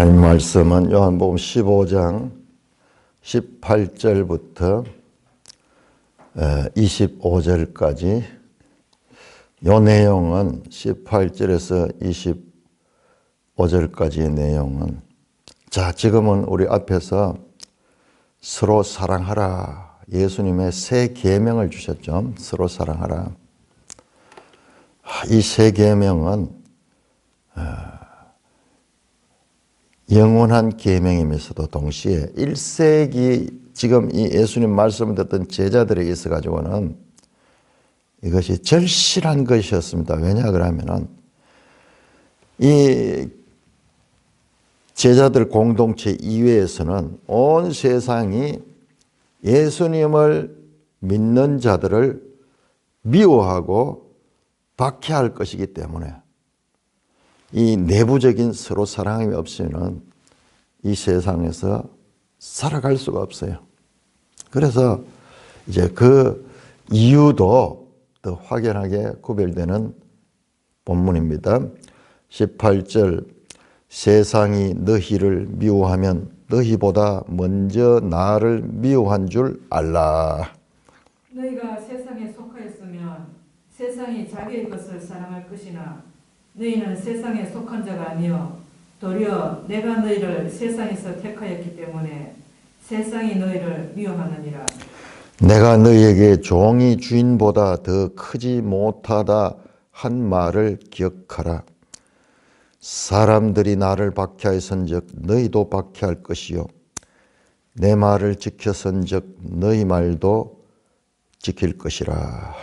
하나님 말씀은 요한복음 15장 18절부터 25절까지 이 내용은 18절에서 25절까지의 내용은 지금은 우리 앞에서 서로 사랑하라 예수님의 새 계명을 주셨죠. 서로 사랑하라. 이 새 계명은 영원한 계명이면서도 동시에 1세기 지금 이 예수님 말씀을 듣던 제자들에게 있어 가지고는 이것이 절실한 것이었습니다. 왜냐 그러면은 이 제자들 공동체 이외에서는 온 세상이 예수님을 믿는 자들을 미워하고 박해할 것이기 때문에 이 내부적인 서로 사랑이 없이는 이 세상에서 살아갈 수가 없어요. 그래서 이제 그 이유도 더 확연하게 구별되는 본문입니다. 18절 세상이 너희를 미워하면 너희보다 먼저 나를 미워한 줄 알라. 너희가 세상에 속하였으면 세상이 자기의 것을 사랑할 것이나 너희는 세상에 속한 자가 아니요 도리어 내가 너희를 세상에서 택하였기 때문에 세상이 너희를 미워하느니라. 내가 너희에게 종이 주인보다 더 크지 못하다 한 말을 기억하라. 사람들이 나를 박해하였은즉 너희도 박해할 것이요 내 말을 지켰은즉 너희 말도 지킬 것이라.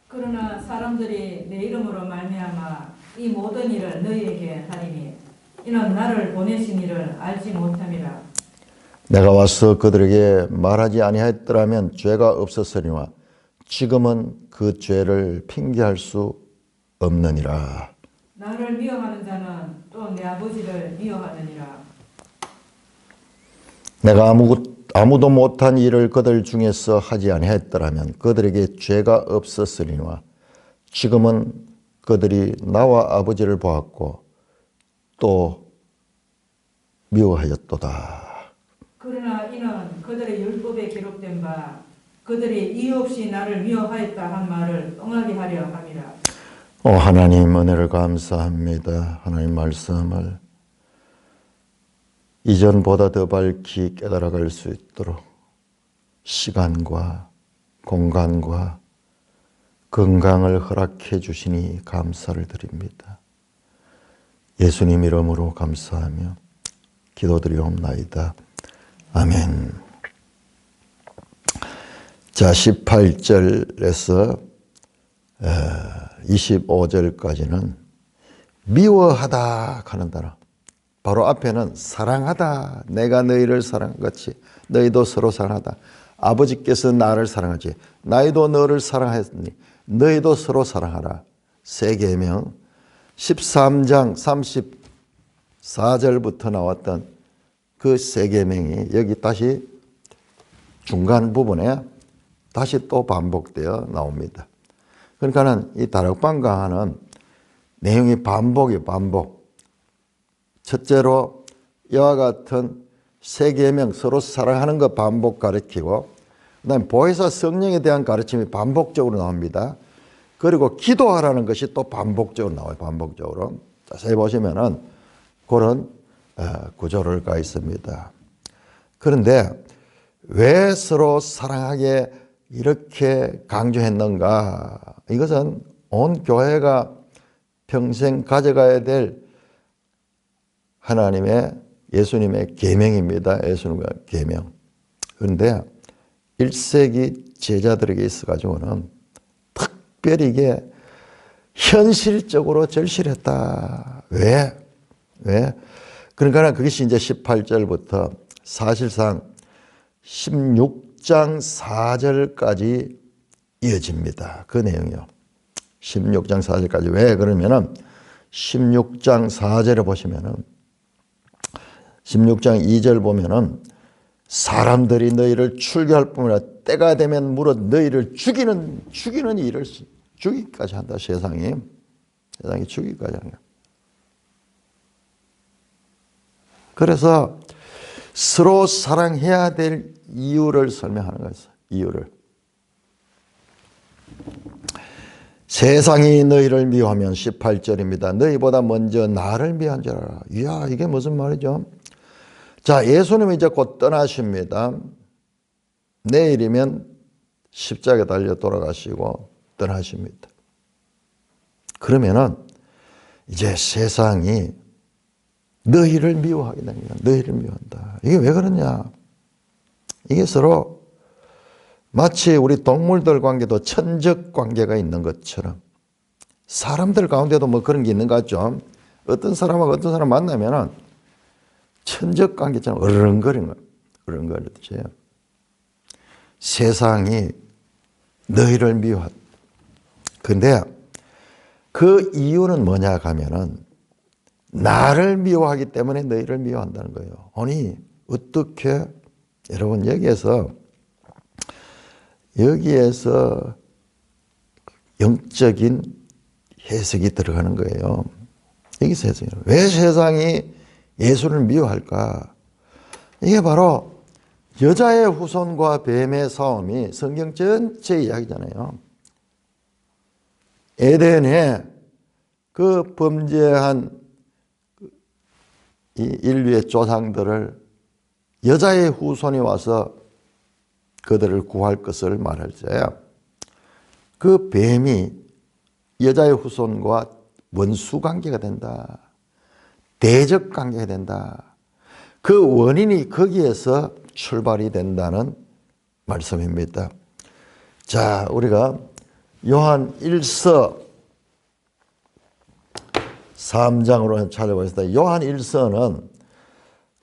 그러나 사람들이 내 이름으로 말미암아 이 모든 일을 너희에게 하리니 이는 나를 보내신 이를 알지 못함이라. 내가 와서 그들에게 말하지 아니하였더라면 죄가 없었으니와 지금은 그 죄를 핑계할 수 없느니라. 나를 미워하는 자는 또 내 아버지를 미워하느니라. 내가 아무도 못한 일을 그들 중에서 하지 아니하였더라면 그들에게 죄가 없었으니와 지금은 그들이 나와 아버지를 보았고 또 미워하였도다. 그러나 이는 그들의 율법에 기록된 바 그들이 이유 없이 나를 미워하였다 한 말을 응하게 하려 함이라. 하나님 은혜를 감사합니다. 하나님 말씀을 이전보다 더 밝히 깨달아갈 수 있도록 시간과 공간과 건강을 허락해 주시니 감사를 드립니다. 예수님 이름으로 감사하며 기도드리옵나이다. 아멘. 18절에서 25절까지는 미워하다 하는 단어. 바로 앞에는 사랑하다. 내가 너희를 사랑한 같이 너희도 서로 사랑하다. 아버지께서 나를 사랑하지 나희도 너를 사랑하였으니 너희도 서로 사랑하라. 새 계명 13장 34절부터 나왔던 그 새 계명이 여기 다시 중간 부분에 다시 또 반복되어 나옵니다. 그러니까는 이 다락방강하는 내용이 반복이에요. 반복. 첫째로 이와 같은 새 계명 서로 사랑하는 것 반복 가르치고 그다음에 보혜사 성령에 대한 가르침이 반복적으로 나옵니다. 그리고 기도하라는 것이 또 반복적으로 나와요. 반복적으로. 자세히 보시면은 그런 구조를 가 있습니다. 그런데 왜 서로 사랑하게 이렇게 강조했는가? 이것은 온 교회가 평생 가져가야 될 하나님의 예수님의 계명입니다. 예수님의 계명. 그런데 1세기 제자들에게 있어가지고는 특별히 이게 현실적으로 절실했다. 왜? 그러니까 그것이 이제 18절부터 사실상 16장 4절까지 이어집니다. 그 내용이요. 16장 4절까지. 왜 그러면은 16장 4절에 보시면은 16장 2절 보면은 사람들이 너희를 출교할 뿐만 아니라 때가 되면 물어 너희를 죽이는 일을 죽이기까지 한다. 세상이 죽이기까지 하는 거야. 그래서 서로 사랑해야 될 이유를 설명하는 거예요. 이유를. 세상이 너희를 미워하면 18절입니다. 너희보다 먼저 나를 미워한 줄 알아. 이야, 이게 무슨 말이죠? 자, 예수님이 이제 곧 떠나십니다. 내일이면 십자가에 달려 돌아가시고 떠나십니다. 그러면은 이제 세상이 너희를 미워하게 됩니다. 너희를 미워한다. 이게 왜 그러냐? 이게 서로 마치 우리 동물들 관계도 천적 관계가 있는 것처럼 사람들 가운데도 뭐 그런 게 있는 것 같죠. 어떤 사람하고 어떤 사람 만나면은 천적 관계처럼 으르렁거리는 거예요. 으르렁거리듯이. 세상이 너희를 미워한다. 근데 그 이유는 뭐냐 하면은 나를 미워하기 때문에 너희를 미워한다는 거예요. 아니, 어떻게, 여러분, 여기에서 영적인 해석이 들어가는 거예요. 여기서 해석이. 왜 세상이 예수를 미워할까? 이게 바로 여자의 후손과 뱀의 싸움이 성경 전체 이야기잖아요. 에덴에 그 범죄한 이 인류의 조상들을 여자의 후손이 와서 그들을 구할 것을 말할 때 그 뱀이 여자의 후손과 원수 관계가 된다. 대적 관계가 된다. 그 원인이 거기에서 출발이 된다는 말씀입니다. 자, 우리가 요한 1서 3장으로 찾아보겠습니다. 요한 1서는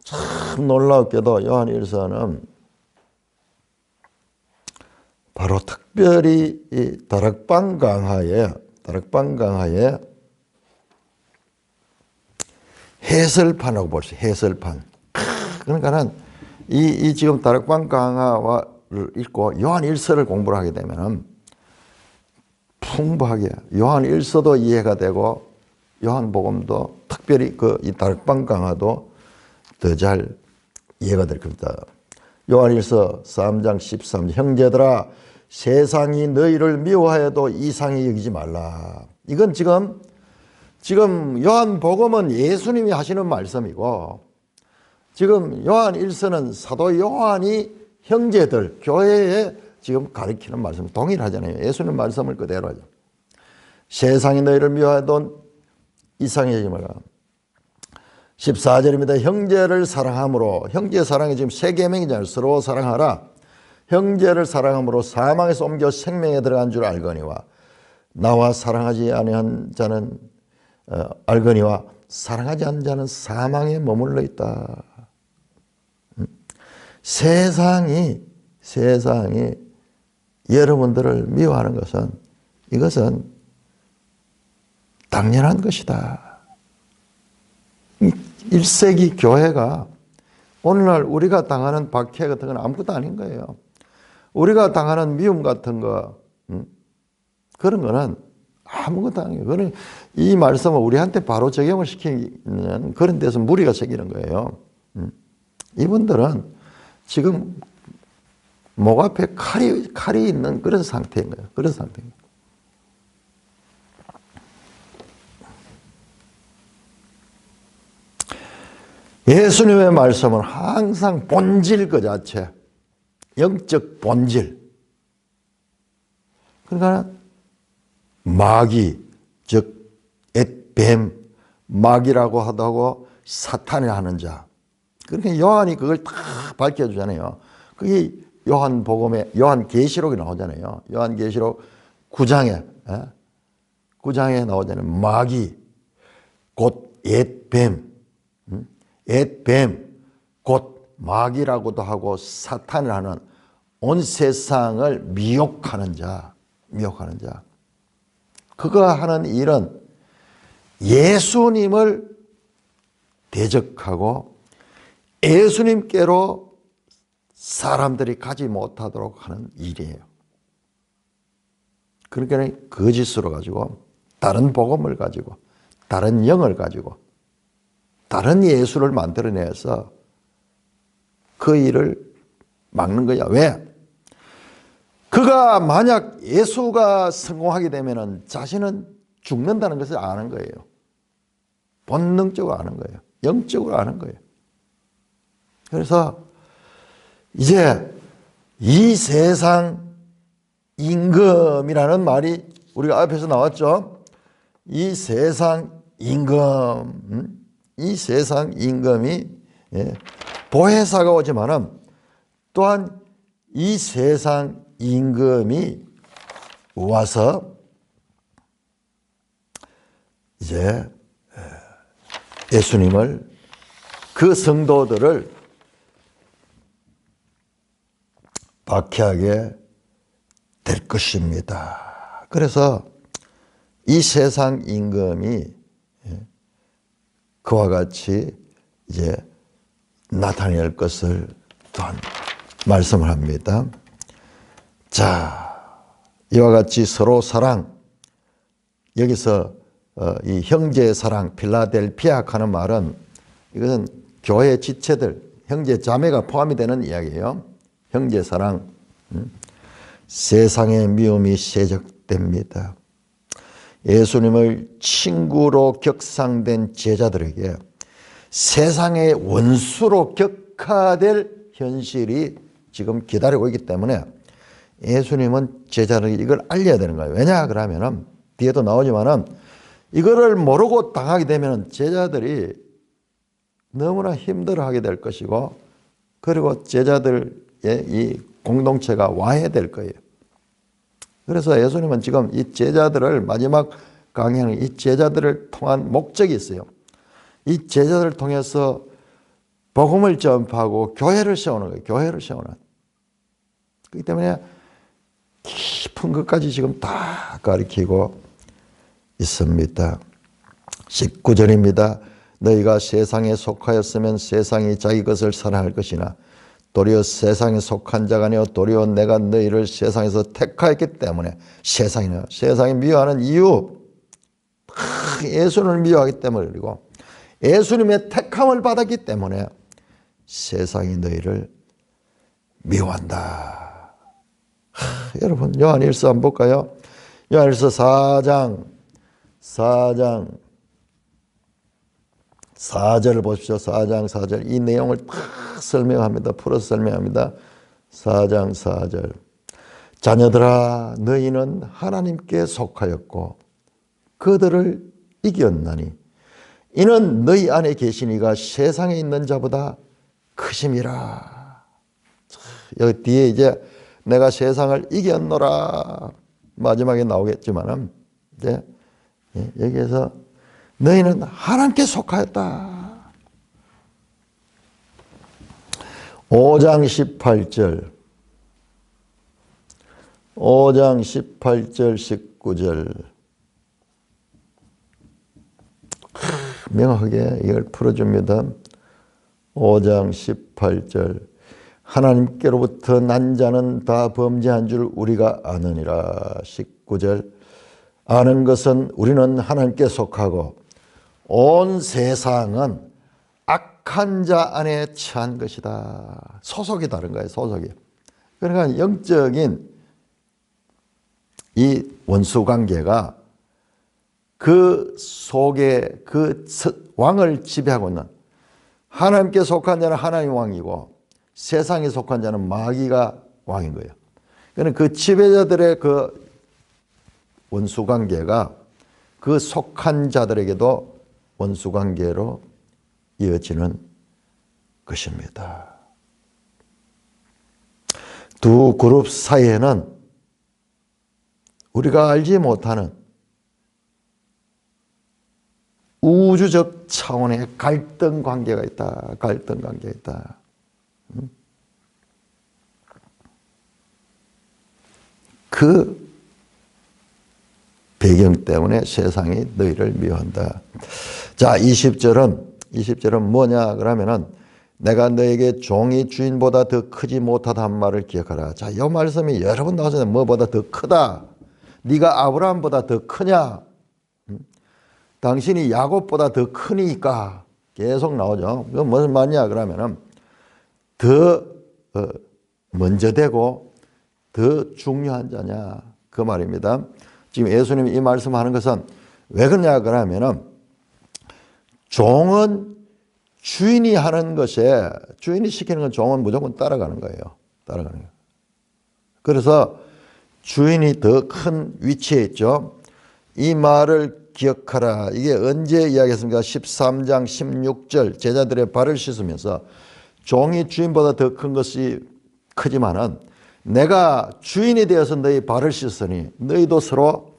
참 놀랍게도 요한 1서는 바로 특별히 이 다락방 강화에 해설판이라고 볼 수 있어요. 해설판. 그러니까는 이 지금 다락방 강화를 읽고 요한 1서를 공부를 하게 되면은 풍부하게 요한 1서도 이해가 되고 요한복음도 특별히 이 다락방 강화도 더 잘 이해가 될 겁니다. 요한 1서 3장 13절 형제들아 세상이 너희를 미워하여도 이상히 여기지 말라. 이건 지금 요한복음은 예수님이 하시는 말씀이고 지금 요한 1서는 사도 요한이 형제들 교회에 지금 가르치는 말씀 동일하잖아요. 예수님 말씀을 그대로 하죠. 세상이 너희를 미워해도 이상해지지 말라. 14절입니다. 형제를 사랑함으로 형제 사랑이 지금 세 계명이잖아요. 서로 사랑하라. 형제를 사랑함으로 사망에서 옮겨 생명에 들어간 줄 알거니와 나와 사랑하지 아니한 자는 알거니와 사랑하지 않는 자는 사망에 머물러 있다. 세상이 여러분들을 미워하는 것은 이것은 당연한 것이다. 1세기 교회가 오늘날 우리가 당하는 박해 같은 건 아무것도 아닌 거예요. 우리가 당하는 미움 같은 거 그런 거는 아무것도 아니에요. 이 말씀을 우리한테 바로 적용을 시키는 그런 데서 무리가 생기는 거예요. 이분들은 지금 목 앞에 칼이 있는 그런 상태인 거예요. 그런 상태인 거예요. 예수님의 말씀은 항상 본질 그 자체, 영적 본질. 그러니까 마귀, 즉 뱀, 마귀라고 하다고 사탄을 하는 자. 그러니까 요한이 그걸 다 밝혀주잖아요. 그게 요한복음에 요한계시록에 나오잖아요. 요한계시록 9장에 나오잖아요. 마귀, 곧 옛뱀, 곧 마귀라고도 하고 사탄을 하는 온 세상을 미혹하는 자. 그가 하는 일은 예수님을 대적하고 예수님께로 사람들이 가지 못하도록 하는 일이에요. 그러니까 거짓으로 가지고 다른 복음을 가지고 다른 영을 가지고 다른 예수를 만들어내서 그 일을 막는 거야. 왜? 그가 만약 예수가 성공하게 되면 자신은 죽는다는 것을 아는 거예요. 본능적으로 아는 거예요. 영적으로 아는 거예요. 그래서 이제 이 세상 임금이라는 말이 우리가 앞에서 나왔죠. 이 세상 임금, 이 세상 임금이 보혜사가 오지만은 또한 이 세상 임금이 와서 이제 예수님을 그 성도들을 박해하게 될 것입니다. 그래서 이 세상 임금이 그와 같이 이제 나타낼 것을 또한 말씀을 합니다. 자, 이와 같이 서로 사랑, 여기서 이 형제 사랑, 필라델피아 하는 말은 이것은 교회 지체들, 형제 자매가 포함이 되는 이야기예요. 형제 사랑, 세상의 미움이 세적됩니다. 예수님을 친구로 격상된 제자들에게 세상의 원수로 격화될 현실이 지금 기다리고 있기 때문에 예수님은 제자들에게 이걸 알려야 되는 거예요. 왜냐 그러면은 뒤에도 나오지만은 이거를 모르고 당하게 되면 제자들이 너무나 힘들어하게 될 것이고, 그리고 제자들의 이 공동체가 와해될 거예요. 그래서 예수님은 지금 이 제자들을, 마지막 강의하는 이 제자들을 통한 목적이 있어요. 이 제자들을 통해서 복음을 전파하고 교회를 세우는 거예요. 교회를 세우는. 그렇기 때문에 깊은 것까지 지금 다 가르치고 있습니다. 19절입니다. 너희가 세상에 속하였으면 세상이 자기 것을 사랑할 것이나 도리어 세상에 속한 자가 아니요 도리어 내가 너희를 세상에서 택하였기 때문에 세상이 미워하는 이유, 예수님을 미워하기 때문에, 그리고 예수님의 택함을 받았기 때문에 세상이 너희를 미워한다. 여러분 요한일서 한번 볼까요? 요한일서 4장 4절을 보십시오. 4장 4절. 이 내용을 다 설명합니다. 풀어서 설명합니다. 4장 4절. 자녀들아 너희는 하나님께 속하였고 그들을 이겼나니 이는 너희 안에 계시니가 세상에 있는 자보다 크심이라. 여기 뒤에 이제 내가 세상을 이겼노라 마지막에 나오겠지만은 이제 여기에서 너희는 하나님께 속하였다. 5장 18절 19절 명확하게 이걸 풀어줍니다. 5장 18절 하나님께로부터 난 자는 다 범죄한 줄 우리가 아느니라. 19절 아는 것은 우리는 하나님께 속하고 온 세상은 악한 자 안에 처한 것이다. 소속이 다른 거예요. 소속이. 그러니까 영적인 이 원수관계가 그 속에 그 왕을 지배하고 있는, 하나님께 속한 자는 하나님 왕이고 세상에 속한 자는 마귀가 왕인 거예요. 그러니까 그 지배자들의 그 원수관계가 그 속한 자들에게도 원수관계로 이어지는 것입니다. 두 그룹 사이에는 우리가 알지 못하는 우주적 차원의 갈등 관계가 있다. 갈등 관계가 있다. 그 배경 때문에 세상이 너희를 미워한다. 자, 20절은 뭐냐 그러면은 내가 너에게 종이 주인보다 더 크지 못하다는 말을 기억하라. 자, 이 말씀이 여러 번 나오잖아요. 뭐보다 더 크다. 네가 아브라함보다 더 크냐? 당신이 야곱보다 더 크니까 계속 나오죠. 그 무슨 말이냐 그러면은 더 먼저 되고 더 중요한 자냐 그 말입니다. 지금 예수님이 이 말씀하는 것은 왜 그러냐 그러면은 종은 주인이 하는 것에 주인이 시키는 건 종은 무조건 따라가는 거예요. 따라가는 거예요. 그래서 주인이 더 큰 위치에 있죠. 이 말을 기억하라. 이게 언제 이야기했습니까? 13장 16절 제자들의 발을 씻으면서 종이 주인보다 더 큰 것이 크지만은 내가 주인이 되어서 너희 발을 씻으니 너희도 서로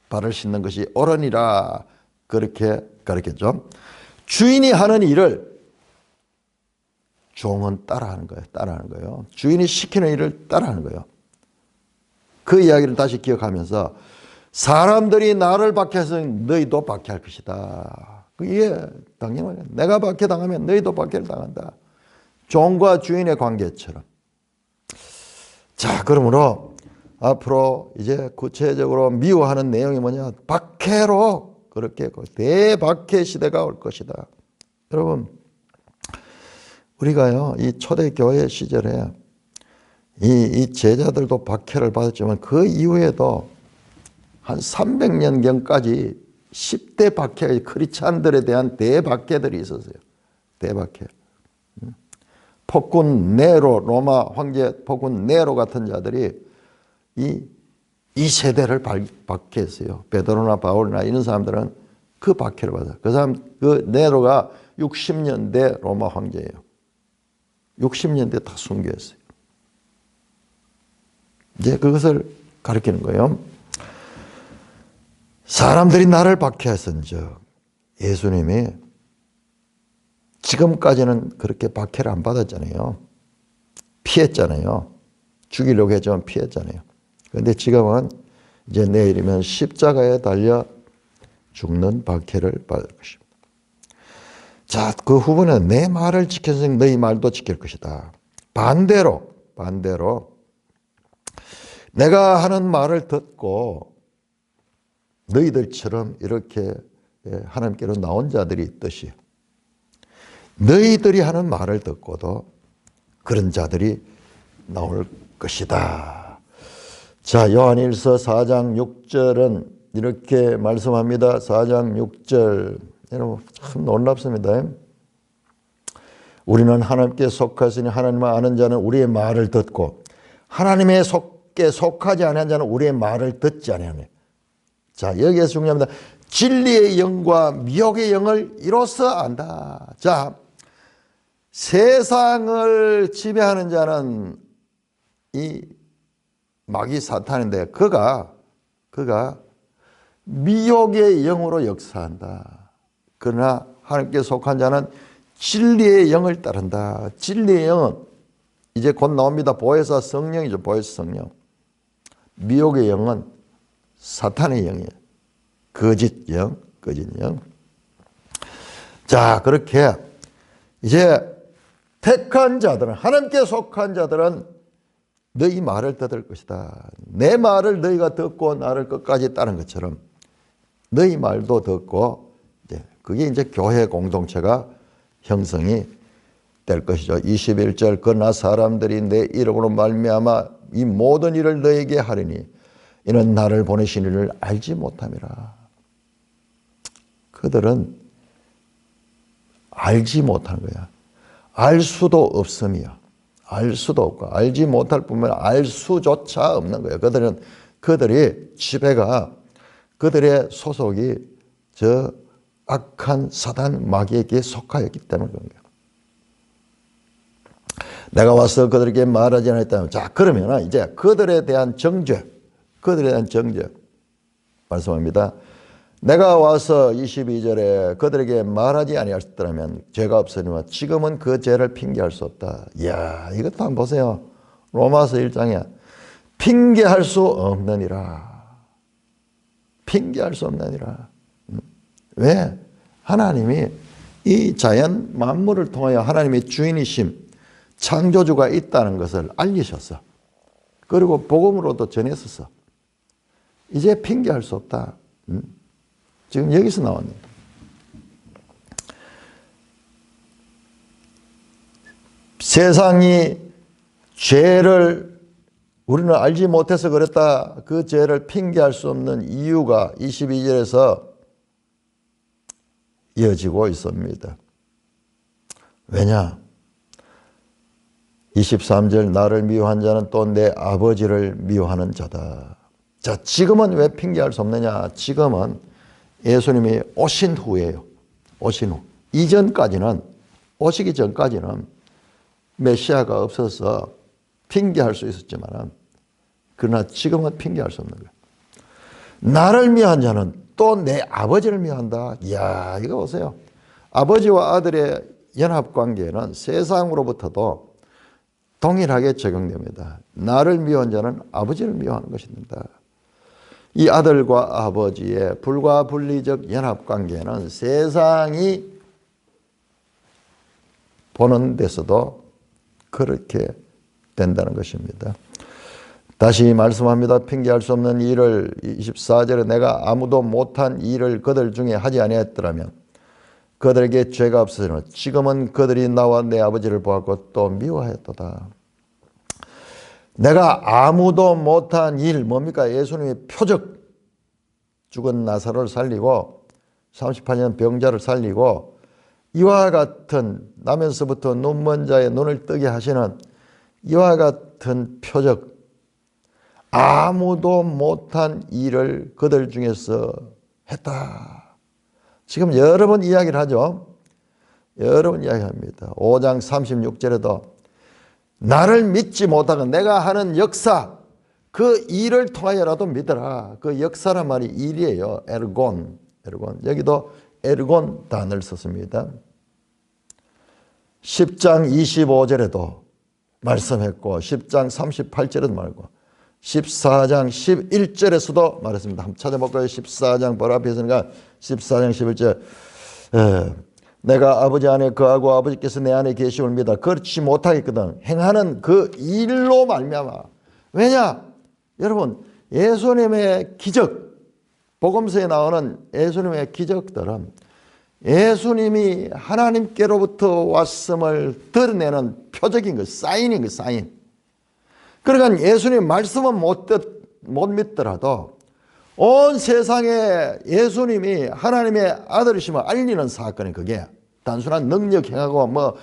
발을 씻는 것이 옳으니라. 그렇게 가르쳤죠. 주인이 하는 일을 종은 따라하는 거예요. 따라하는 거예요. 주인이 시키는 일을 따라하는 거예요. 그 이야기를 다시 기억하면서 사람들이 나를 박해해서 너희도 박해할 것이다. 이게 당연하죠. 내가 박해당하면 너희도 박해를 당한다. 종과 주인의 관계처럼. 자, 그러므로 앞으로 이제 구체적으로 미워하는 내용이 뭐냐? 박해로 그렇게 대박해 시대가 올 것이다. 여러분, 우리가요, 이 초대교회 시절에 이 제자들도 박해를 받았지만 그 이후에도 한 300년경까지 10대 박해, 크리스찬들에 대한 대박해들이 있었어요. 대박해. 폭군 네로, 로마 황제 폭군 네로 같은 자들이 이 세대를 박해했어요. 베드로나 바울이나 이런 사람들은 그 박해를 받아요. 그 사람, 그 네로가 60년대 로마 황제예요. 60년대 다 순교했어요. 이제 그것을 가리키는 거예요. 사람들이 나를 박해했은즉 예수님이 지금까지는 그렇게 박해를 안 받았잖아요. 피했잖아요. 죽이려고 했지만 피했잖아요. 그런데 지금은 이제 내일이면 십자가에 달려 죽는 박해를 받을 것입니다. 자, 그 후보는 내 말을 지켜서 너희 말도 지킬 것이다. 반대로 내가 하는 말을 듣고 너희들처럼 이렇게 하나님께로 나온 자들이 있듯이 너희들이 하는 말을 듣고도 그런 자들이 나올 것이다. 자, 요한일서 4장 6절은 이렇게 말씀합니다. 4장 6절. 여러분 참 놀랍습니다. 우리는 하나님께 속하시니 하나님을 아는 자는 우리의 말을 듣고 하나님의 속하지 않은 자는 우리의 말을 듣지 않으니. 자, 여기에서 중요합니다. 진리의 영과 미혹의 영을 이로써 안다. 자, 세상을 지배하는 자는 이 마귀 사탄인데 그가 미혹의 영으로 역사한다. 그러나 하나님께 속한 자는 진리의 영을 따른다. 진리의 영은 이제 곧 나옵니다. 보혜사 성령이죠. 보혜사 성령. 미혹의 영은 사탄의 영이에요. 거짓 영. 자, 그렇게 이제 택한 자들은, 하나님께 속한 자들은 너희 말을 듣을 것이다. 내 말을 너희가 듣고 나를 끝까지 따른 것처럼 너희 말도 듣고 그게 이제 교회 공동체가 형성이 될 것이죠. 21절 그러나 사람들이 내 이름으로 말미암아 이 모든 일을 너에게 하리니 이는 나를 보내신 이를 알지 못함이라. 그들은 알지 못하는 거야. 알 수도 없음이야. 알 수도 없고 알지 못할 뿐만 아니라 알 수조차 없는 거예요. 그들이 지배가 그들의 소속이 저 악한 사단 마귀에게 속하였기 때문에 그런 거예요. 내가 와서 그들에게 말하지 않았다면 자, 그러면 이제 그들에 대한 정죄 말씀합니다. 내가 와서 22절에 그들에게 말하지 아니하였더라면 죄가 없으니와 지금은 그 죄를 핑계할 수 없다. 이야, 이것도 한번 보세요. 로마서 1장에 핑계할 수 없느니라. 핑계할 수 없느니라. 왜? 하나님이 이 자연 만물을 통하여 하나님의 주인이심, 창조주가 있다는 것을 알리셨어. 그리고 복음으로도 전했었어. 이제 핑계할 수 없다. 지금 여기서 나왔네. 세상이 죄를 우리는 알지 못해서 그랬다. 그 죄를 핑계할 수 없는 이유가 22절에서 이어지고 있습니다. 왜냐? 23절 나를 미워한 자는 또 내 아버지를 미워하는 자다. 자, 지금은 왜 핑계할 수 없느냐? 지금은 예수님이 오신 후예요. 오신 후. 이전까지는, 오시기 전까지는 메시아가 없어서 핑계할 수 있었지만, 그러나 지금은 핑계할 수 없는 거예요. 나를 미워한 자는 또 내 아버지를 미워한다. 이야, 이거 보세요. 아버지와 아들의 연합관계는 세상으로부터도 동일하게 적용됩니다. 나를 미워한 자는 아버지를 미워하는 것입니다. 이 아들과 아버지의 불가분리적 연합관계는 세상이 보는 데서도 그렇게 된다는 것입니다. 다시 말씀합니다. 핑계할 수 없는 일을 24절에 내가 아무도 못한 일을 그들 중에 하지 아니했더라면 그들에게 죄가 없으나 지금은 그들이 나와 내 아버지를 보았고 또 미워하였도다. 내가 아무도 못한 일 뭡니까? 예수님의 표적, 죽은 나사로를 살리고 38년 병자를 살리고 이와 같은 나면서부터 눈먼 자의 눈을 뜨게 하시는 이와 같은 표적, 아무도 못한 일을 그들 중에서 했다. 지금 여러 번 이야기를 하죠. 여러 번 이야기합니다. 5장 36절에도 나를 믿지 못하고 내가 하는 역사, 그 일을 통하여라도 믿어라. 그 역사란 말이 일이에요. 에르곤. 여기도 에르곤 단어를 썼습니다. 10장 25절에도 말씀했고 10장 38절에도 말고 14장 11절에서도 말했습니다. 한번 찾아볼까요? 14장 바로 앞에 있으니까 14장 11절 내가 아버지 안에 거하고 아버지께서 내 안에 계심을 믿어 그렇지 못하겠거든. 행하는 그 일로 말미암아. 왜냐? 여러분 예수님의 기적, 복음서에 나오는 예수님의 기적들은 예수님이 하나님께로부터 왔음을 드러내는 표적인 것, 사인인 것, 사인. 그러니까 예수님 말씀은 못 믿더라도 온 세상에 예수님이 하나님의 아들이심을 알리는 사건이 그게 단순한 능력 행하고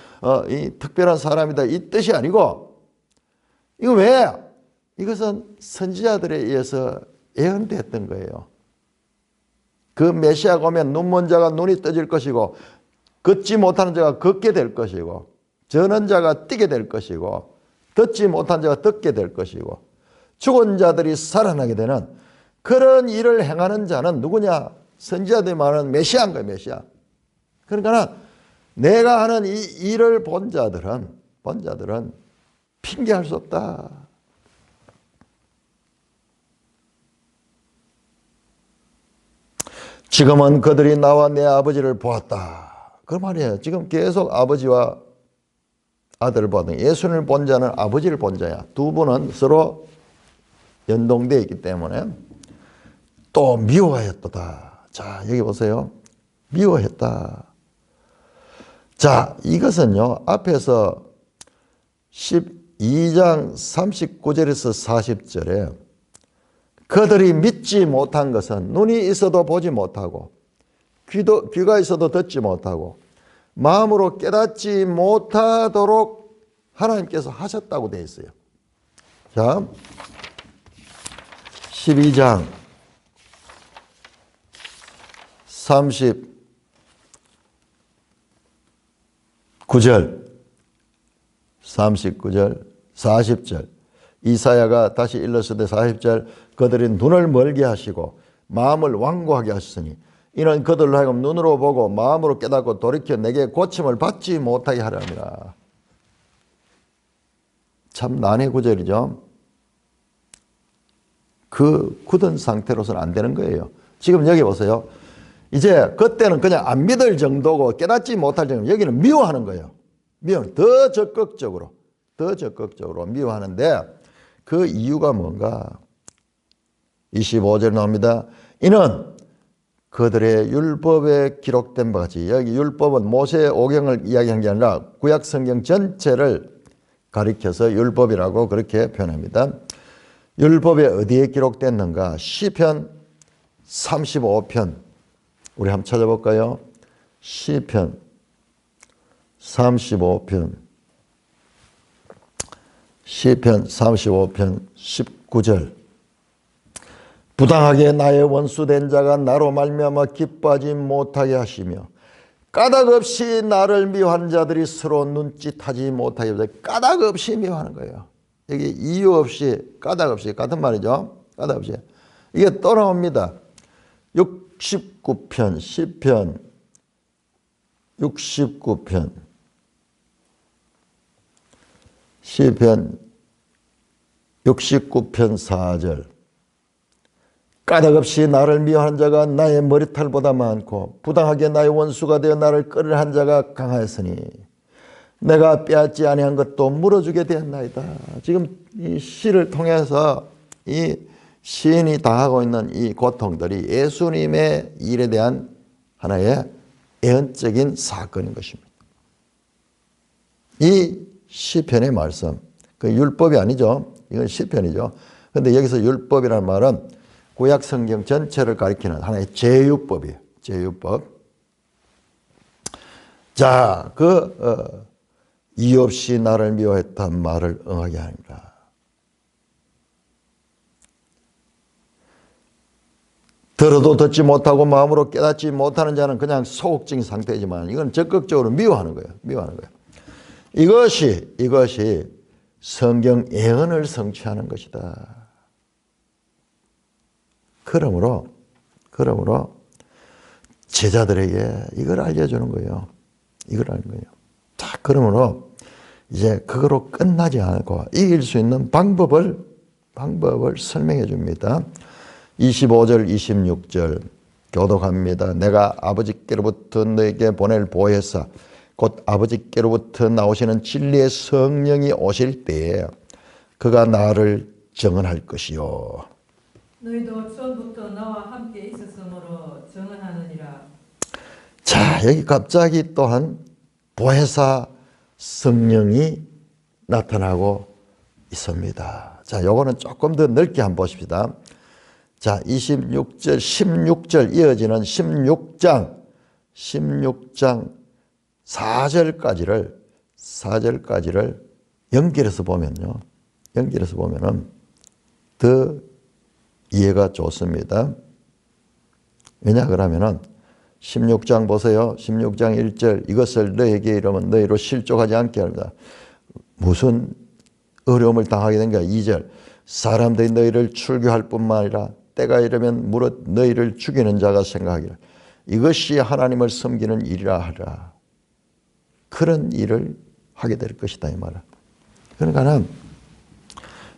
이 특별한 사람이다 이 뜻이 아니고 이거 왜? 이것은 선지자들에 의해서 예언됐던 거예요. 그 메시아가 오면 눈먼 자가 눈이 떠질 것이고 걷지 못하는 자가 걷게 될 것이고 저는 자가 뛰게 될 것이고 듣지 못한 자가 듣게 될 것이고 죽은 자들이 살아나게 되는 그런 일을 행하는 자는 누구냐? 선지자들이 말하는 메시아인 거예요. 메시아. 그러니까 내가 하는 이 일을 본 자들은 핑계할 수 없다. 지금은 그들이 나와 내 아버지를 보았다. 그 말이에요. 지금 계속 아버지와 아들을 보았다. 예수님을 본 자는 아버지를 본 자야. 두 분은 서로 연동되어 있기 때문에 또 미워하였도다. 자, 여기 보세요. 미워했다. 자, 이것은요. 앞에서 12장 39절에서 40절에 그들이 믿지 못한 것은 눈이 있어도 보지 못하고 귀가 있어도 듣지 못하고 마음으로 깨닫지 못하도록 하나님께서 하셨다고 되어 있어요. 자, 12장 39절 40절 이사야가 다시 일렀으되 40절 그들이 눈을 멀게 하시고 마음을 완고하게 하셨으니 이는 그들로 하여금 눈으로 보고 마음으로 깨닫고 돌이켜 내게 고침을 받지 못하게 하려 함이라. 참 난해 구절이죠. 그 굳은 상태로서는 안 되는 거예요. 지금 여기 보세요. 이제 그때는 그냥 안 믿을 정도고 깨닫지 못할 정도, 여기는 미워하는 거예요. 더 적극적으로 미워하는데 그 이유가 뭔가? 25절 나옵니다. 이는 그들의 율법에 기록된 바 같이, 여기 율법은 모세의 오경을 이야기한 게 아니라 구약 성경 전체를 가리켜서 율법이라고 그렇게 표현합니다. 율법에 어디에 기록됐는가? 시편 35편. 우리 한번 찾아볼까요? 시편 35편. 시편 35편 19절. 부당하게 나의 원수된 자가 나로 말미암아 기뻐하지 못하게 하시며 까닭 없이 나를 미워하는 자들이 서로 눈짓하지 못하게 하시며, 까닭 없이 미워하는 거예요. 여기 이유 없이, 까닭 없이, 같은 말이죠. 까닭 없이. 이게 또 나옵니다. 69편 시편 69편 시편 69편 4절. 까닭 없이 나를 미워하는 자가 나의 머리털보다 많고 부당하게 나의 원수가 되어 나를 끌어한 자가 강하였으니 내가 빼앗지 아니한 것도 물어주게 되었나이다. 지금 이 시를 통해서 이 시인이 당하고 있는 이 고통들이 예수님의 일에 대한 하나의 예언적인 사건인 것입니다. 이 시편의 말씀, 그 율법이 아니죠. 이건 시편이죠. 그런데 여기서 율법이라는 말은 구약 성경 전체를 가리키는 하나의 제유법이에요. 제유법. 자, 이유 없이 나를 미워했던 말을 응하게 하니라. 들어도 듣지 못하고 마음으로 깨닫지 못하는 자는 그냥 소극적인 상태이지만 이건 적극적으로 미워하는 거예요. 미워하는 거예요. 이것이 성경 예언을 성취하는 것이다. 그러므로 제자들에게 이걸 알려주는 거예요. 이걸 알는 거예요. 자, 그러므로 이제 그거로 끝나지 않고 이길 수 있는 방법을 설명해 줍니다. 25절, 26절 교독합니다. 내가 아버지께로부터 너에게 보낼 보혜사 곧 아버지께로부터 나오시는 진리의 성령이 오실 때에 그가 나를 증언할 것이요. 너희도 처음부터 나와 함께 있었으므로 증언하느니라. 자, 여기 갑자기 또한 보혜사 성령이 나타나고 있습니다. 자, 요거는 조금 더 넓게 한번 보십시다. 자, 26절, 16절 이어지는 16장 4절까지를 연결해서 보면요. 연결해서 보면은 더 이해가 좋습니다. 왜냐 그러면은 16장 보세요. 16장 1절 이것을 너에게 이르면 너희로 실족하지 않게 합니다. 무슨 어려움을 당하게 된가? 2절 사람들이 너희를 출교할 뿐만 아니라 때가 이르면 무릇 너희를 죽이는 자가 생각하기를 이것이 하나님을 섬기는 일이라 하라. 그런 일을 하게 될 것이다 이 말은. 그러니까는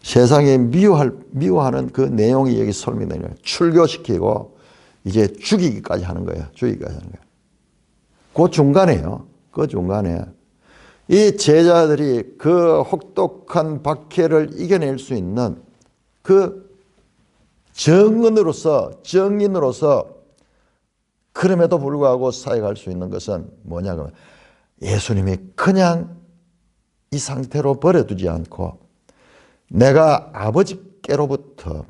세상에 미워하는 그 내용이 여기 설명되는 거예요. 출교시키고 이제 죽이기까지 하는 거예요. 죽이기까지 하는 거예요. 그 중간에요. 그 중간에 이 제자들이 그 혹독한 박해를 이겨낼 수 있는 그 정인으로서 그럼에도 불구하고 사역할 수 있는 것은 뭐냐면 예수님이 그냥 이 상태로 버려두지 않고 내가 아버지께로부터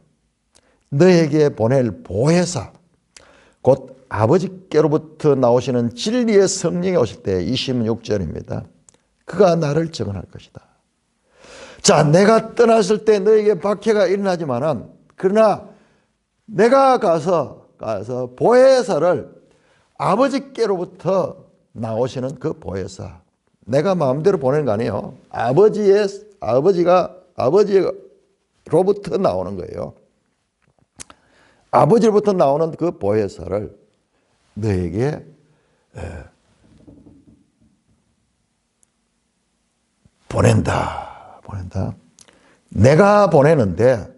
너에게 보낼 보혜사 곧 아버지께로부터 나오시는 진리의 성령이 오실 때 26절입니다. 그가 나를 증언할 것이다. 자, 내가 떠났을 때 너에게 박해가 일어나지만은 그러나 내가 가서 보혜사를 아버지께로부터 나오시는 그 보혜사 내가 마음대로 보내는 거 아니에요. 아버지로부터 나오는 거예요. 아버지로부터 나오는 그 보혜사를 너에게 보낸다. 내가 보내는데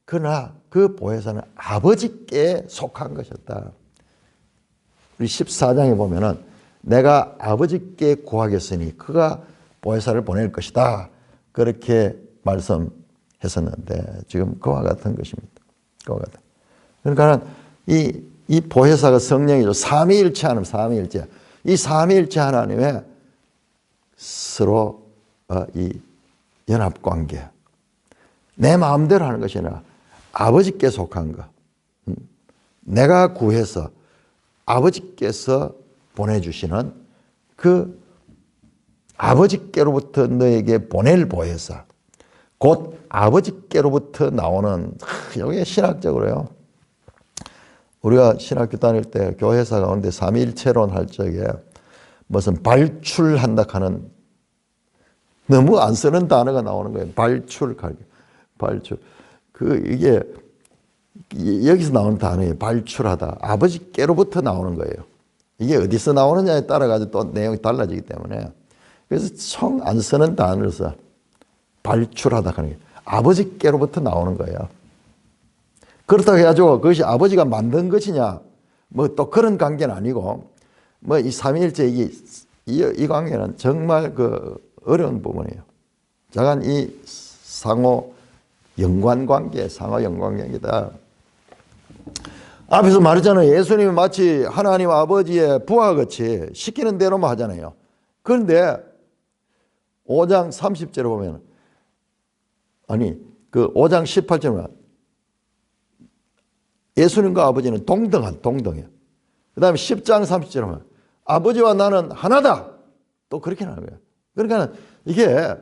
그러나 그 보혜사는 아버지께 속한 것이었다. 우리 14장에 보면은 내가 아버지께 구하겠으니 그가 보혜사를 보낼 것이다. 그렇게 말씀했었는데 지금 그와 같은 것입니다. 그와 같은. 그러니까 이 보혜사가 성령이죠. 삼위일체 하나님, 삼위일체. 이 삼위일체 하나님의 서로 이 연합관계. 내 마음대로 하는 것이 아니라 아버지께 속한 것. 내가 구해서 아버지께서 보내주시는 그 아버지께로부터 너에게 보낼 보혜사. 곧 아버지께로부터 나오는, 이게 신학적으로요. 우리가 신학교 다닐 때 교회사 가운데 삼위일체론 할 적에 무슨 발출한다 하는 너무 안 쓰는 단어가 나오는 거예요. 발출. 이게 여기서 나오는 단어예요. 발출하다. 아버지께로부터 나오는 거예요. 이게 어디서 나오느냐에 따라 가지고 또 내용이 달라지기 때문에. 그래서 총 안 쓰는 단어로서 발출하다 하는 게 아버지께로부터 나오는 거예요. 그렇다고 해가지고 그것이 아버지가 만든 것이냐, 뭐 또 그런 관계는 아니고, 뭐 이 삼위일체 이 관계는 정말 그 어려운 부분이에요. 자간 이 상호 연관관계이다. 앞에서 말했잖아요. 예수님이 마치 하나님 아버지의 부하 같이 시키는 대로만 하잖아요. 그런데 5장 30절에 보면, 그 5장 18절에 보면 예수님과 아버지는 동등해요. 그 다음에 10장 30절에 보면 아버지와 나는 하나다. 또 그렇게 나는 거예요. 그러니까 이게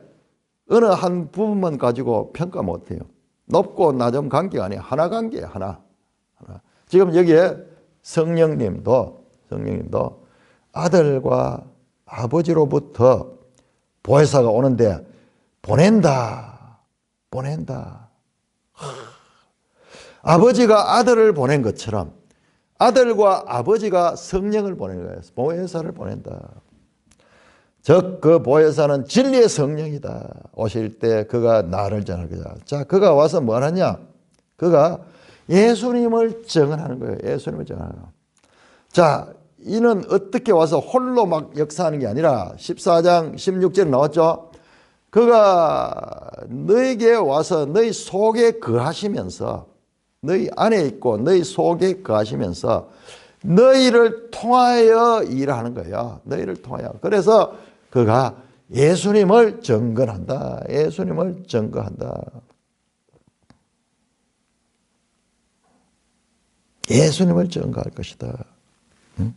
어느 한 부분만 가지고 평가 못해요. 높고 낮은 관계가 아니에요. 하나 관계예요. 하나. 지금 여기에 성령님도 아들과 아버지로부터 보혜사가 오는데 보낸다. 아버지가 아들을 보낸 것처럼 아들과 아버지가 성령을 보내는 거예요. 보혜사를 보낸다. 즉 그 보혜사는 진리의 성령이다. 오실 때 그가 나를 전할 거다. 자, 그가 와서 뭘 하냐? 그가 예수님을 증언하는 거예요. 예수님을 증언하는 거예요. 자, 이는 어떻게 와서 홀로 막 역사하는 게 아니라 14장 16절에 나왔죠. 그가 너에게 와서 너희 속에 거하시면서, 너희 안에 있고 너희 속에 거하시면서 너희를 통하여 일하는 거예요. 너희를 통하여. 그래서 그가 예수님을 증거한다. 예수님을 증거한다. 예수님을 증거할 것이다. 응?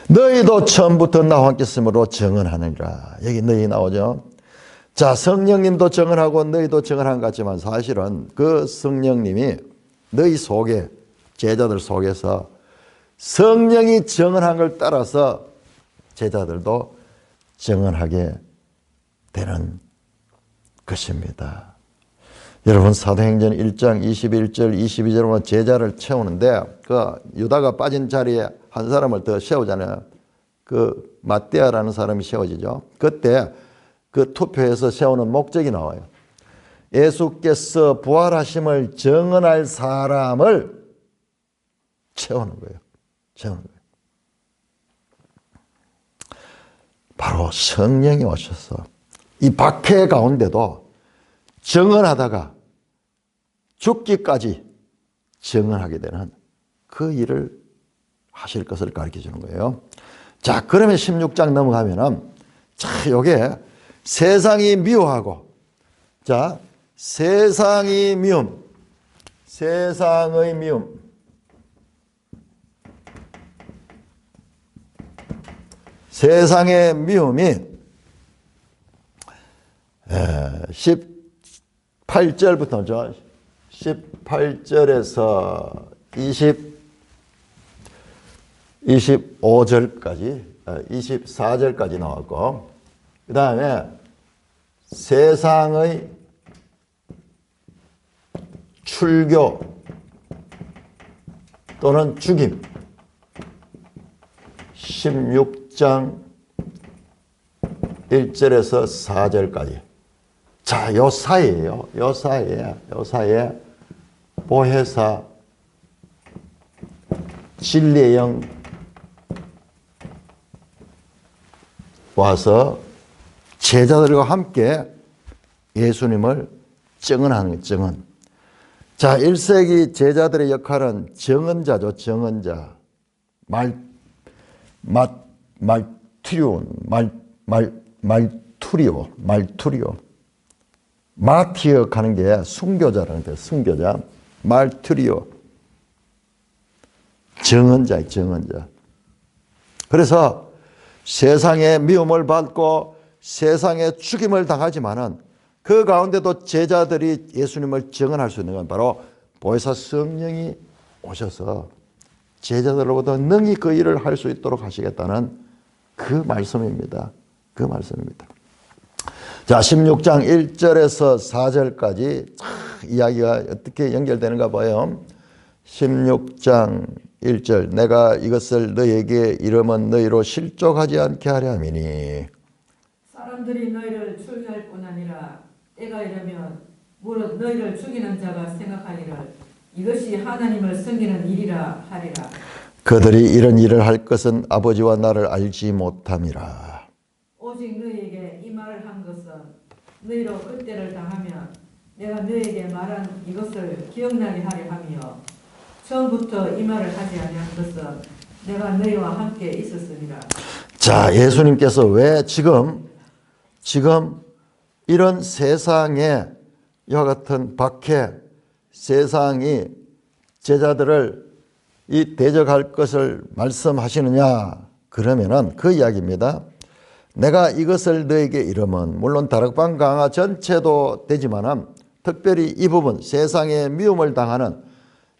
너희도 처음부터 나와 함께 있음으로 증언하느니라. 여기 너희 나오죠. 자, 성령님도 증언하고 너희도 증언한 것 같지만 사실은 그 성령님이 너희 속에, 제자들 속에서 성령이 증언한 걸 따라서 제자들도 증언하게 되는 것입니다. 여러분, 사도행전 1장 21절 22절 보면 제자를 채우는데 그 유다가 빠진 자리에 한 사람을 더 세우잖아요. 그 마띠아라는 사람이 세워지죠. 그때 그 투표에서 세우는 목적이 나와요. 예수께서 부활하심을 증언할 사람을 채우는 거예요. 채우는 거예요. 바로 성령이 오셔서 이 박해 가운데도 증언하다가 죽기까지 증언하게 되는 그 일을 하실 것을 가르쳐 주는 거예요. 자, 그러면 16장 넘어가면은, 자, 요게 세상이 미워하고, 자, 세상의 미움. 세상의 미움이 18절부터죠. 18절에서 25절까지, 24절까지 나왔고, 그 다음에 세상의 출교 또는 죽임, 16장 1절에서 4절까지. 자, 요 사이에요. 요 사이에 보혜사, 진리의 영 와서 제자들과 함께 예수님을 증언하는 거예요. 증언. 자, 1세기 제자들의 역할은 증언자죠. 증언자. 말투리오. 마티어 가는 게 순교자라는 거예요. 순교자. 말투리오. 증언자예요. 증언자. 그래서 세상의 미움을 받고 세상의 죽임을 당하지만은 그 가운데도 제자들이 예수님을 증언할 수 있는 건 바로 보혜사 성령이 오셔서 제자들로부터 능히 그 일을 할 수 있도록 하시겠다는 그 말씀입니다. 그 말씀입니다. 자, 16장 1절에서 4절까지 이야기가 어떻게 연결되는가 봐요. 16장 1절 내가 이것을 너희에게 이르면 너희로 실족하지 않게 하려 함이니 사람들이 너희를 출교할 뿐 아니라 때가 이르면 무릇 너희를 죽이는 자가 생각하기를 이것이 하나님을 섬기는 일이라 하리라. 그들이 이런 일을 할 것은 아버지와 나를 알지 못함이라. 오직 너희에게 이 말을 한 것은 너희로 그때를 당하면 내가 너희에게 말한 이것을 기억나게 하려 함이요 처음부터 이 말을 하지 아니한 것은 내가 너희와 함께 있었으리라. 자, 예수님께서 왜 지금 이런 세상에 이와 같은 박해, 세상이 제자들을 이 대적할 것을 말씀하시느냐? 그러면은 그 이야기입니다. 내가 이것을 너에게 이르면 물론 다락방 강화 전체도 되지만은 특별히 이 부분 세상에 미움을 당하는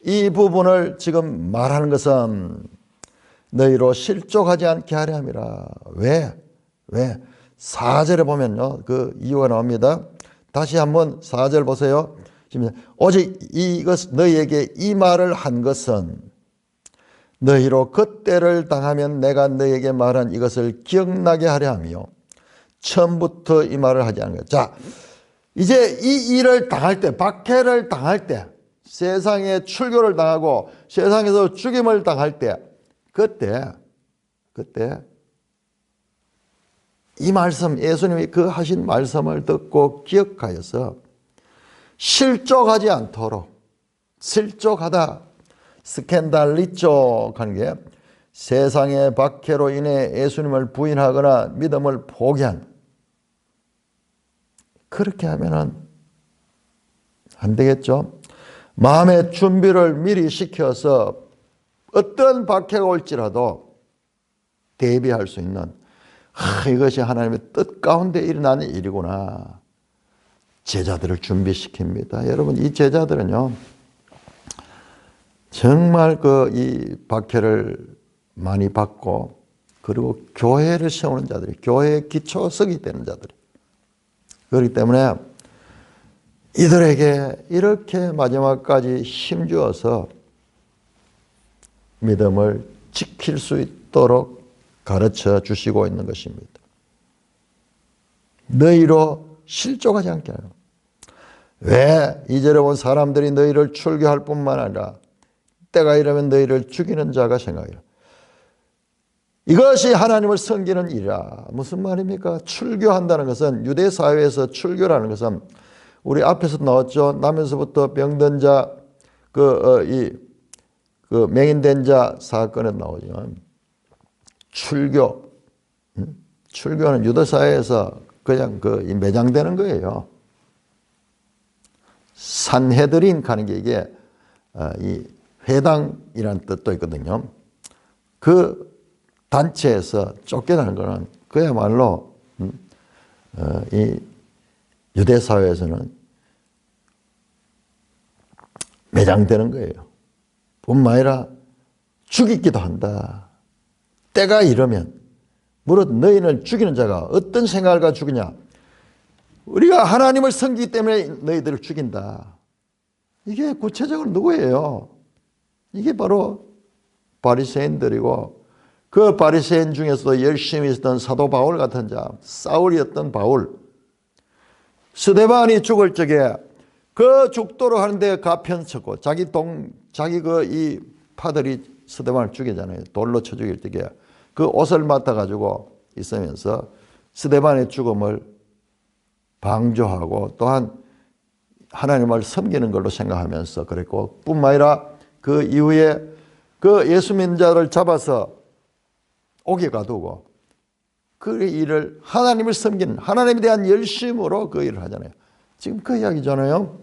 이 부분을 지금 말하는 것은 너희로 실족하지 않게 하려 함이라. 왜? 4절에 보면요. 그 이유가 나옵니다. 다시 한번 4절 보세요. 오직 이것 너희에게 이 말을 한 것은 너희로 그때를 당하면 내가 너희에게 말한 이것을 기억나게 하려 하며 처음부터 이 말을 하지 않은 것. 자, 이제 이 일을 당할 때, 박해를 당할 때, 세상에 출교를 당하고 세상에서 죽임을 당할 때, 그때 이 말씀, 예수님이 그 하신 말씀을 듣고 기억하여서 실족하지 않도록, 실족하다, 스캔달리족 하는 게 세상의 박해로 인해 예수님을 부인하거나 믿음을 포기한, 그렇게 하면은 안 되겠죠. 마음의 준비를 미리 시켜서 어떤 박해가 올지라도 대비할 수 있는, 이것이 하나님의 뜻 가운데 일어나는 일이구나. 제자들을 준비시킵니다. 여러분, 이 제자들은요, 정말 이 박해를 많이 받고, 그리고 교회를 세우는 자들이, 교회의 기초석이 되는 자들이. 그렇기 때문에 이들에게 이렇게 마지막까지 힘주어서 믿음을 지킬 수 있도록 가르쳐 주시고 있는 것입니다. 너희로 실족하지 않게 하라. 왜? 2절에 본 사람들이 너희를 출교할 뿐만 아니라 때가 이르면 너희를 죽이는 자가 생각이라. 이것이 하나님을 섬기는 일이라. 무슨 말입니까? 출교한다는 것은, 유대 사회에서 출교라는 것은 우리 앞에서 나왔죠. 나면서부터 병든 자, 맹인된 자 사건에 나오죠. 출교는 유대 사회에서 그냥 매장되는 거예요. 산헤드린 가는 게 이게 이 회당이라는 뜻도 있거든요. 그 단체에서 쫓겨나는 거는 그야말로 이 유대 사회에서는 매장되는 거예요. 뿐만 아니라 죽이기도 한다. 때가 이르면 무릇 너희를 죽이는 자가 어떤 생각을 가지고 죽이냐? 우리가 하나님을 섬기기 때문에 너희들을 죽인다. 이게 구체적으로 누구예요? 이게 바로 바리새인들이고, 그 바리새인 중에서도 열심히 있었던 사도 바울 같은 자, 사울이었던 바울. 스데반이 죽을 적에 그 죽도록 하는데 가편쳤고, 이 파들이 스데반을 죽이잖아요. 돌로 쳐 죽일 적에 그 옷을 맡아가지고 있으면서 스데반의 죽음을 방조하고 또한 하나님을 섬기는 걸로 생각하면서 그랬고, 뿐만 아니라 그 이후에 그 예수 믿는 자를 잡아서 옥에 가두고 그 일을 하나님을 섬기는, 하나님에 대한 열심으로 그 일을 하잖아요. 지금 그 이야기잖아요.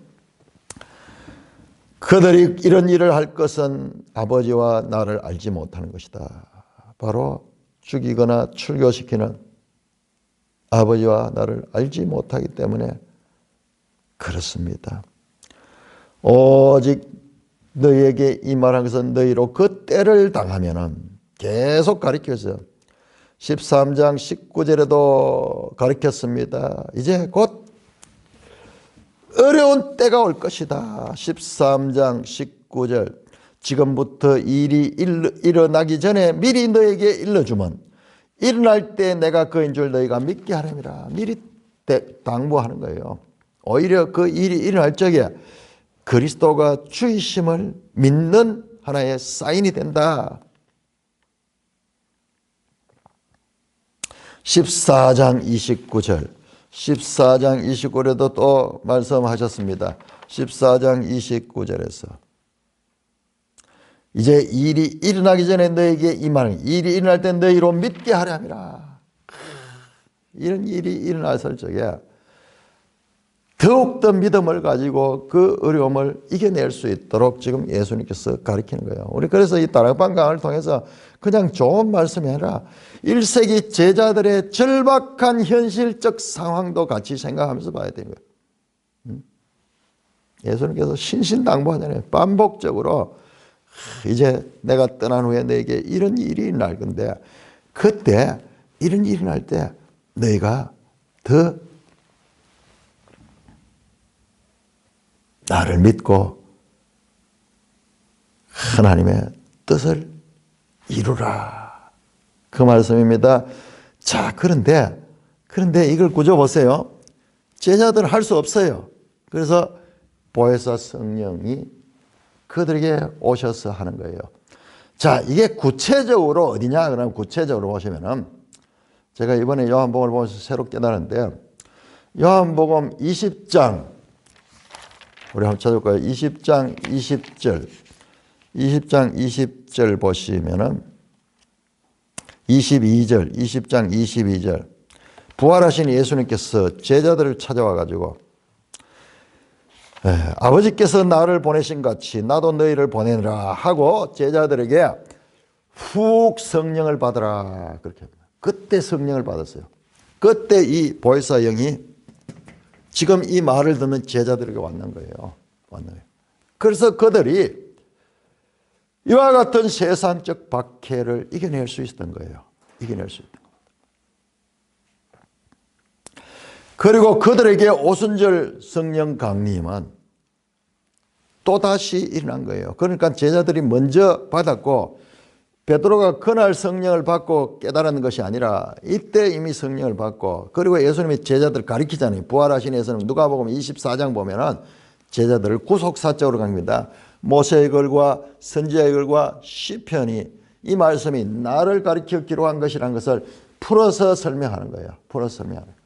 그들이 이런 일을 할 것은 아버지와 나를 알지 못하는 것이다. 바로 죽이거나 출교시키는 아버지와 나를 알지 못하기 때문에 그렇습니다. 오직 너희에게 이 말한 것은 너희로 그 때를 당하면은, 계속 가르쳤어요. 13장 19절에도 가르쳤습니다. 이제 곧 어려운 때가 올 것이다. 13장 19절, 지금부터 일이 일어나기 전에 미리 너에게 일러주면 일어날 때 내가 그인 줄 너희가 믿게 하렵니다. 미리 당부하는 거예요. 오히려 그 일이 일어날 적에 그리스도가 주이심을 믿는 하나의 사인이 된다. 14장 29절, 14장 29절에도 또 말씀하셨습니다. 14장 29절에서 이제 일이 일어나기 전에 너에게 이 말은 일이 일어날 때 너희로 믿게 하려 함이라. 이런 일이 일어났을 적에 더욱더 믿음을 가지고 그 어려움을 이겨낼 수 있도록 지금 예수님께서 가르치는 거예요. 우리 그래서 이 다락방 강을 통해서 그냥 좋은 말씀이 아니라 1세기 제자들의 절박한 현실적 상황도 같이 생각하면서 봐야 되는 거예요. 예수님께서 신신당부하잖아요. 반복적으로 이제 내가 떠난 후에 너에게 이런 일이 일어날 건데, 그때 이런 일이 날 때 너희가 더 나를 믿고 하나님의 뜻을 이루라. 그 말씀입니다. 자, 그런데 이걸 구조 보세요. 제자들은 할 수 없어요. 그래서 보혜사 성령이 그들에게 오셔서 하는 거예요. 자, 이게 구체적으로 어디냐? 그러면 구체적으로 보시면은, 제가 이번에 요한복음을 보면서 새로 깨달았는데, 요한복음 20장, 우리 한번 찾아볼까요? 20장 20절. 20장 20절 보시면은 22절, 20장 22절. 부활하신 예수님께서 제자들을 찾아와 가지고 아버지께서 나를 보내신 같이 나도 너희를 보내느라 하고 제자들에게 훅 성령을 받으라. 그렇게 합니다. 그때 성령을 받았어요. 그때 이 보혜사 영이 지금 이 말을 듣는 제자들에게 왔는 거예요. 왔는 거예요. 그래서 그들이 이와 같은 세상적 박해를 이겨낼 수 있었던 거예요. 이겨낼 수 있던 거예요. 그리고 그들에게 오순절 성령 강림은 또다시 일어난 거예요. 그러니까 제자들이 먼저 받았고, 베드로가 그날 성령을 받고 깨달은 것이 아니라 이때 이미 성령을 받고, 그리고 예수님이 제자들을 가리키잖아요. 부활하신 예수님, 누가복음 24장 보면은 제자들을 구속사적으로 갑니다. 모세의 글과 선지자의 글과 시편이 이 말씀이 나를 가리켜 기록한 것이라는 것을 풀어서 설명하는 거예요. 풀어서 설명하는 거예요.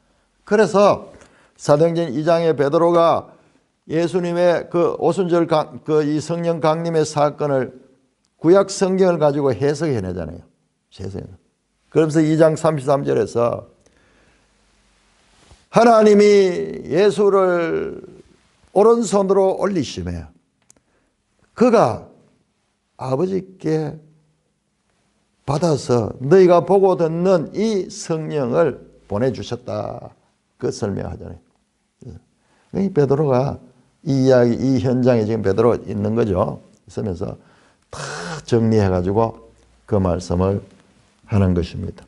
그래서 사도행전 2장에 베드로가 예수님의 그 오순절 이 성령 강림의 사건을 구약 성경을 가지고 해석해내잖아요. 그러면서 2장 33절에서 하나님이 예수를 오른손으로 올리시며 그가 아버지께 받아서 너희가 보고 듣는 이 성령을 보내주셨다. 그 설명하잖아요. 베드로가 이 이야기, 이 현장에 지금 베드로 있는 거죠. 있으면서 다 정리해가지고 그 말씀을 하는 것입니다.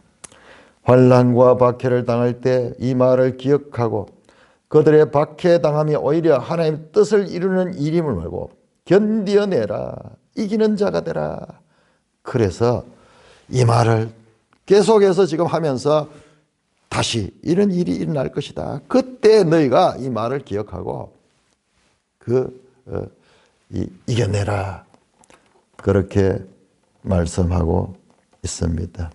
환난과 박해를 당할 때 이 말을 기억하고 그들의 박해당함이 오히려 하나님의 뜻을 이루는 일임을 알고 견디어내라. 이기는 자가 되라. 그래서 이 말을 계속해서 지금 하면서 다시 이런 일이 일어날 것이다. 그때 너희가 이 말을 기억하고 이겨내라. 그렇게 말씀하고 있습니다.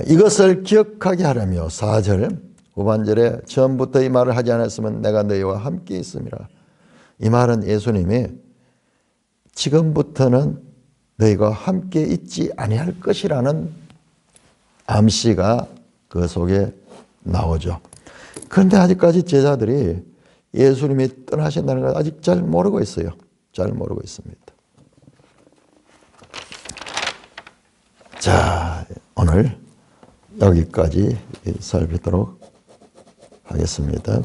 이것을 기억하게 하려며 4절 후반절에 처음부터 이 말을 하지 않았으면 내가 너희와 함께 있음이라. 이 말은 예수님이 지금부터는 너희가 함께 있지 아니할 것이라는 암시가 그 속에 나오죠. 그런데 아직까지 제자들이 예수님이 떠나신다는 걸 아직 잘 모르고 있어요. 잘 모르고 있습니다. 자, 오늘 여기까지 살피도록 하겠습니다.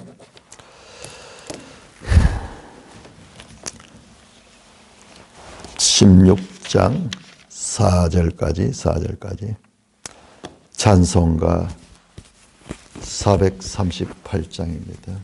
16장 4절까지 찬송가 438장입니다.